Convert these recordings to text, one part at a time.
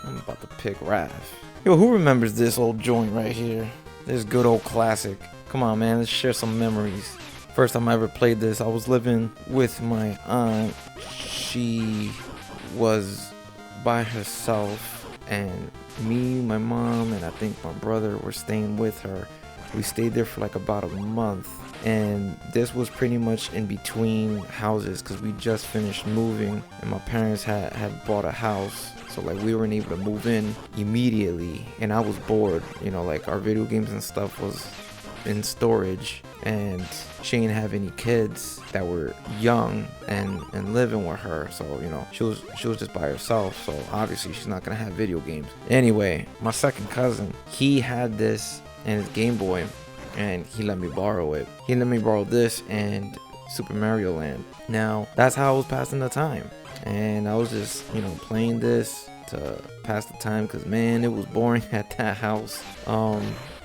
I'm about to pick Raph. Yo, who remembers this old joint right here? This good old classic. Come on, man, let's share some memories. First time I ever played this, I was living with my aunt. She was by herself, and me, my mom, and I think my brother were staying with her. We stayed there for like about a month, and this was pretty much in between houses because we just finished moving, and my parents had bought a house. So like we weren't able to move in immediately, and I was bored, you know, like our video games and stuff was in storage, and she didn't have any kids that were young and living with her, so you know she was just by herself, so obviously she's not gonna have video games. Anyway, my second cousin, he had this and his Game Boy, and he let me borrow it. He let me borrow this and Super Mario Land. Now that's how I was passing the time, and I was just, you know, playing this to pass the time because man, it was boring at that house.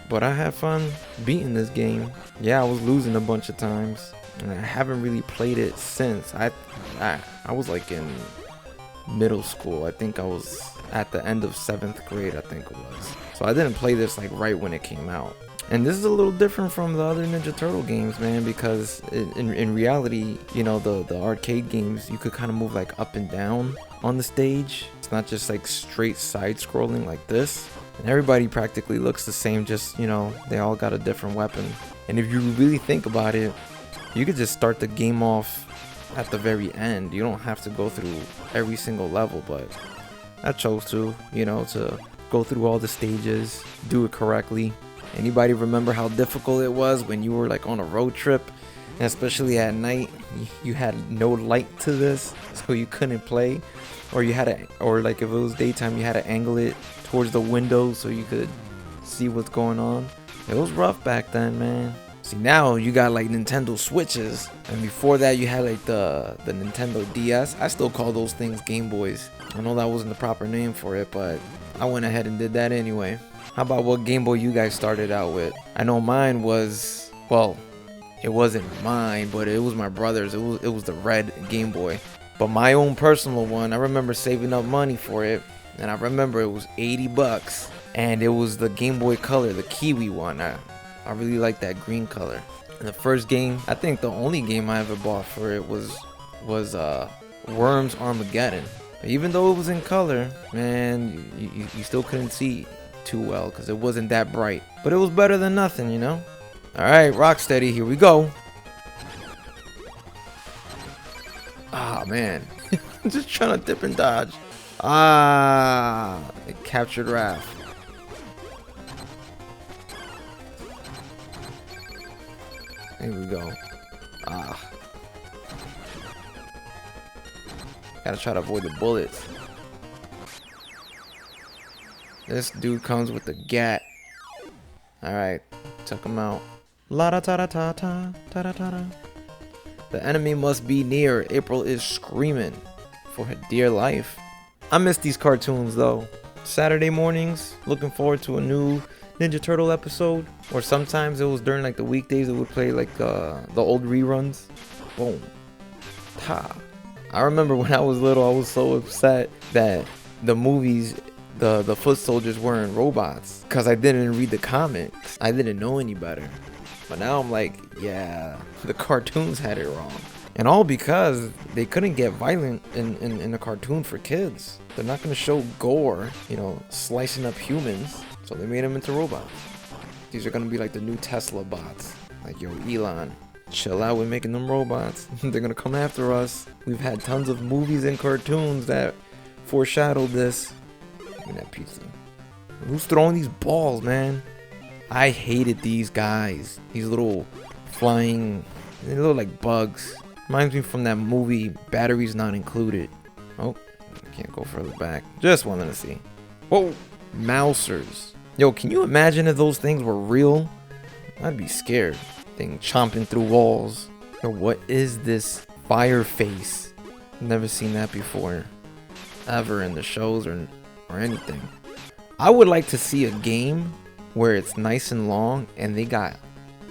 But I had fun beating this game. Yeah, I was losing a bunch of times, and I haven't really played it since. I was like in middle school. I think I was at the end of 7th grade, I think it was. So I didn't play this like right when it came out. And this is a little different from the other Ninja Turtle games, man, because in reality, you know, the arcade games, you could kind of move like up and down on the stage. It's not just like straight side scrolling like this. And everybody practically looks the same, just, you know, they all got a different weapon. And if you really think about it, you could just start the game off at the very end. You don't have to go through every single level, but I chose to, you know, to go through all the stages, do it correctly. Anybody remember how difficult it was when you were like on a road trip, and especially at night, you had no light to this, so you couldn't play, or you had to, or like if it was daytime, you had to angle it towards the window so you could see what's going on. It was rough back then, man. See, now you got like Nintendo Switches, and before that you had like the Nintendo DS. I still call those things Game Boys. I know that wasn't the proper name for it, but I went ahead and did that anyway. How about what Game Boy you guys started out with? I know mine was, well, it wasn't mine, but it was my brother's. It was the red Game Boy. But my own personal one, I remember saving up money for it, and I remember it was $80, and it was the Game Boy Color, the Kiwi one. I really like that green color. And the first game, I think the only game I ever bought for it was Worms Armageddon. Even though it was in color, man, you still couldn't see too well because it wasn't that bright. But it was better than nothing, you know? Alright, Rocksteady, here we go. Ah, man. Just trying to dip and dodge. Ah, it captured Raph. Here we go. Ah. Gotta try to avoid the bullets. This dude comes with the gat. Alright, took him out. La da ta da ta ta ta da ta da. The enemy must be near. April is screaming for her dear life. I miss these cartoons though. Saturday mornings, looking forward to a new Ninja Turtle episode. Or sometimes it was during like the weekdays, it would play like the old reruns. Boom. Ta. I remember when I was little, I was so upset that the movies, the foot soldiers weren't robots, because I didn't read the comics. I didn't know any better. But now I'm like, yeah, the cartoons had it wrong. And all because they couldn't get violent in a cartoon for kids. They're not going to show gore, you know, slicing up humans. So they made them into robots. These are going to be like the new Tesla bots. Like, yo, Elon, chill out with making them robots. They're going to come after us. We've had tons of movies and cartoons that foreshadowed this. Give me that pizza. Who's throwing these balls, man? I hated these guys. These little flying, they look like bugs. Reminds me from that movie, Batteries Not Included. Oh, I can't go further back. Just wanted to see. Whoa, mousers. Yo, can you imagine if those things were real? I'd be scared. Thing chomping through walls. Yo, what is this fire face? Never seen that before. Ever in the shows or anything. I would like to see a game where it's nice and long and they got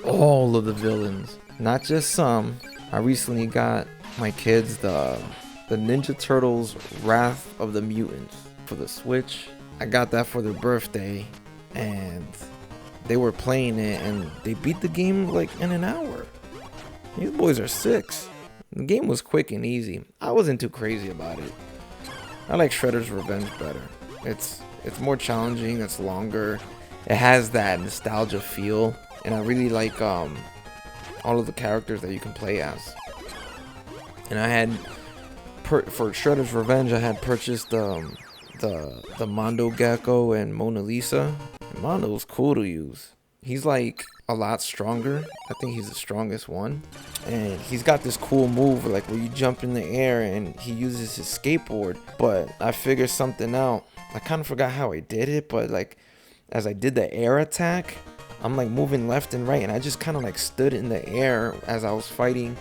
all of the villains, not just some. I recently got my kids the Ninja Turtles Wrath of the Mutants for the Switch. I got that for their birthday, and they were playing it, and they beat the game like in an hour. These boys are 6. The game was quick and easy. I wasn't too crazy about it. I like Shredder's Revenge better. It's more challenging. It's longer. It has that nostalgia feel, and I really like all of the characters that you can play as. And I had for Shredder's Revenge, I had purchased the Mondo Gecko and Mona Lisa. And Mondo's cool to use. He's like a lot stronger. I think he's the strongest one. And he's got this cool move like where you jump in the air and he uses his skateboard. But I figured something out. I kind of forgot how I did it, but like as I did the air attack, I'm like moving left and right, and I just kind of like stood in the air as I was fighting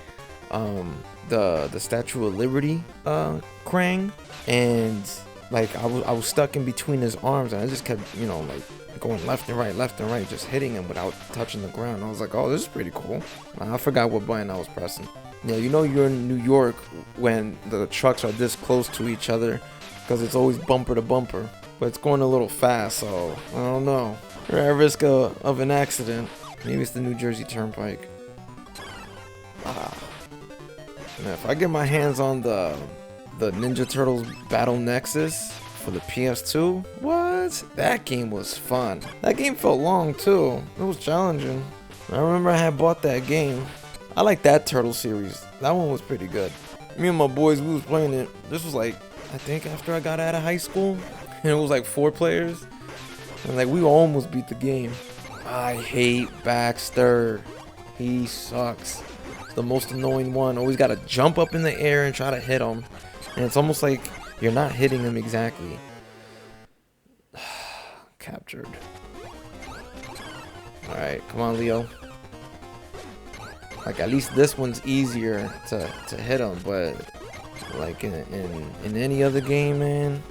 the Statue of Liberty Krang, and like I was stuck in between his arms, and I just kept, you know, like going left and right, just hitting him without touching the ground. I was like, oh, this is pretty cool. I forgot what button I was pressing. Yeah, you know you're in New York when the trucks are this close to each other, because it's always bumper to bumper, but it's going a little fast, so I don't know. We're at risk of an accident. Maybe it's the New Jersey Turnpike. Now, if I get my hands on the Ninja Turtles Battle Nexus for the PS2, what? That game was fun. That game felt long too. It was challenging. I remember I had bought that game. I like that Turtle series. That one was pretty good. Me and my boys, we was playing it. This was like, I think after I got out of high school, and it was like 4 players, and like we almost beat the game. I hate Baxter. He sucks. It's the most annoying one. Always gotta jump up in the air and try to hit him, and it's almost like you're not hitting him exactly. Captured. Alright, come on, Leo. Like, at least this one's easier to hit him, but like in any other game, man,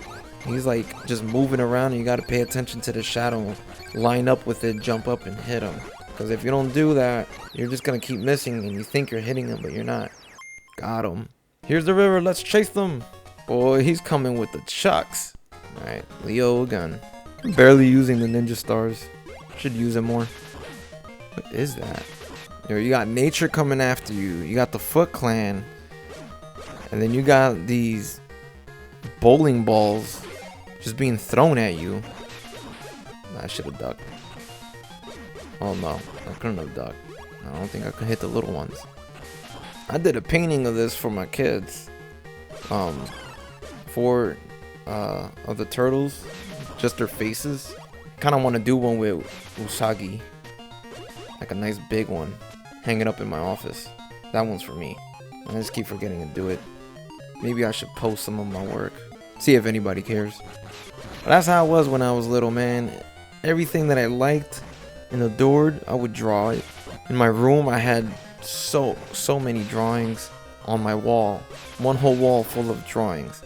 he's like just moving around, and you gotta pay attention to the shadow, line up with it, jump up and hit him. Because if you don't do that, you're just gonna keep missing, and you think you're hitting him, but you're not. Got him. Here's the river, let's chase them. Boy, he's coming with the chucks. Alright, Leo again. I'm barely using the ninja stars. Should use it more. What is that? Yo, you got nature coming after you. You got the Foot Clan. And then you got these bowling balls just being thrown at you. I should have ducked. Oh no, I couldn't have ducked. I don't think I could hit the little ones. I did a painting of this for my kids. For of the turtles, just their faces. Kind of want to do one with Usagi, like a nice big one, hang it up in my office. That one's for me. I just keep forgetting to do it. Maybe I should post some of my work, see if anybody cares. But that's how it was when I was little, man. Everything that I liked and adored, I would draw it. In my room, I had so many drawings on my wall. One whole wall full of drawings.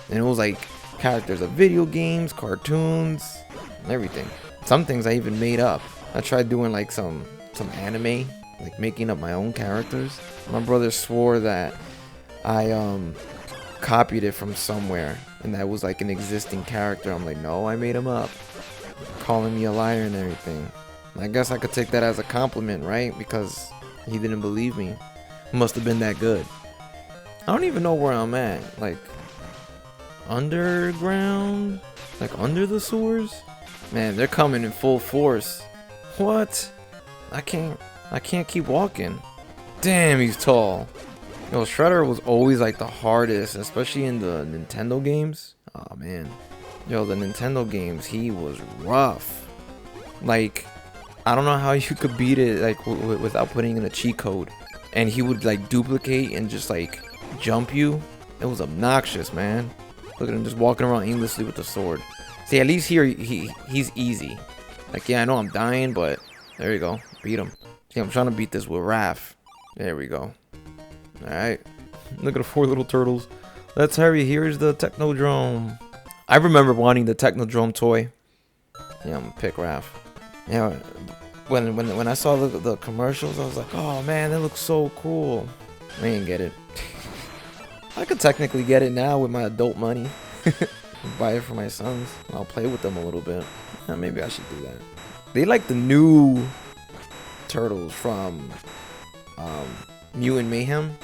And it was like characters of video games, cartoons, and everything. Some things I even made up. I tried doing like some anime, like making up my own characters. My brother swore that I copied it from somewhere, and that was like an existing character. I'm like, no, I made him up. Calling me a liar and everything. I guess I could take that as a compliment, right? Because he didn't believe me. It must have been that good. I don't even know where I'm at. Like, underground? Like under the sewers? Man, they're coming in full force. What? I can't keep walking. Damn, he's tall. Yo, Shredder was always like the hardest, especially in the Nintendo games. Oh man. Yo, the Nintendo games, he was rough. Like, I don't know how you could beat it like without putting in a cheat code. And he would like duplicate and just like jump you. It was obnoxious, man. Look at him just walking around aimlessly with the sword. See, at least here he's easy. Like, yeah, I know I'm dying, but there you go. Beat him. See, I'm trying to beat this with Raph. There we go. Alright. Look at the 4 little turtles. Let's hurry. Here's the Technodrome. I remember wanting the Technodrome toy. Yeah, I'm gonna pick Raph. Yeah, when I saw the commercials, I was like, oh man, that looks so cool. I didn't get it. I could technically get it now with my adult money. Buy it for my sons. I'll play with them a little bit. Yeah, maybe I should do that. They like the new turtles from Mutant Mayhem.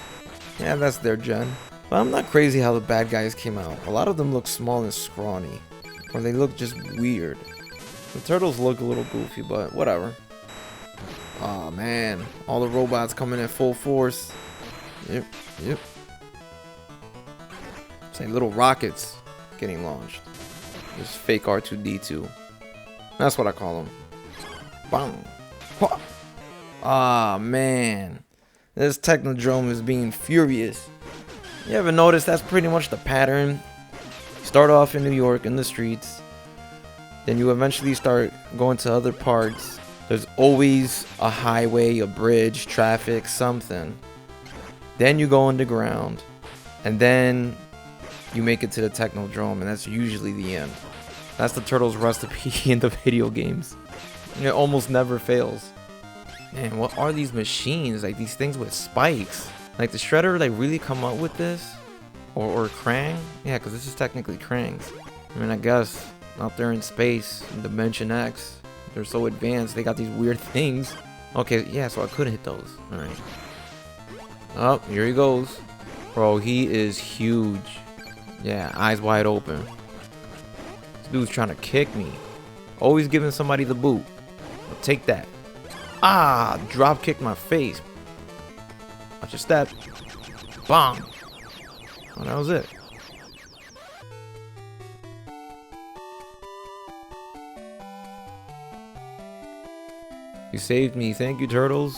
Yeah, that's their gen. But I'm not crazy how the bad guys came out. A lot of them look small and scrawny. Or they look just weird. The turtles look a little goofy, but whatever. Oh man, all the robots coming at full force. Yep. It's like little rockets getting launched. Just fake R2-D2. That's what I call them. Bang. Ah man, this Technodrome is being furious. You ever notice that's pretty much the pattern? Start off in New York in the streets, then you eventually start going to other parts. There's always a highway, a bridge, traffic, something. Then you go underground, and then you make it to the Technodrome, and that's usually the end. That's the Turtles recipe in the video games. It almost never fails. Man, what are these machines? Like these things with spikes. Like the Shredder, like really come up with this? Or Krang? Yeah, because this is technically Krang's. I mean, I guess out there in space, in Dimension X, they're so advanced, they got these weird things. Okay, yeah, so I could hit those. Alright. Oh, here he goes. Bro, he is huge. Yeah, eyes wide open. This dude's trying to kick me. Always giving somebody the boot. I'll take that. Ah, drop kicked my face. Watch your step. Bomb. Oh, that was it. You saved me. Thank you, Turtles.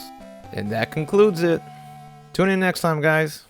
And that concludes it. Tune in next time, guys.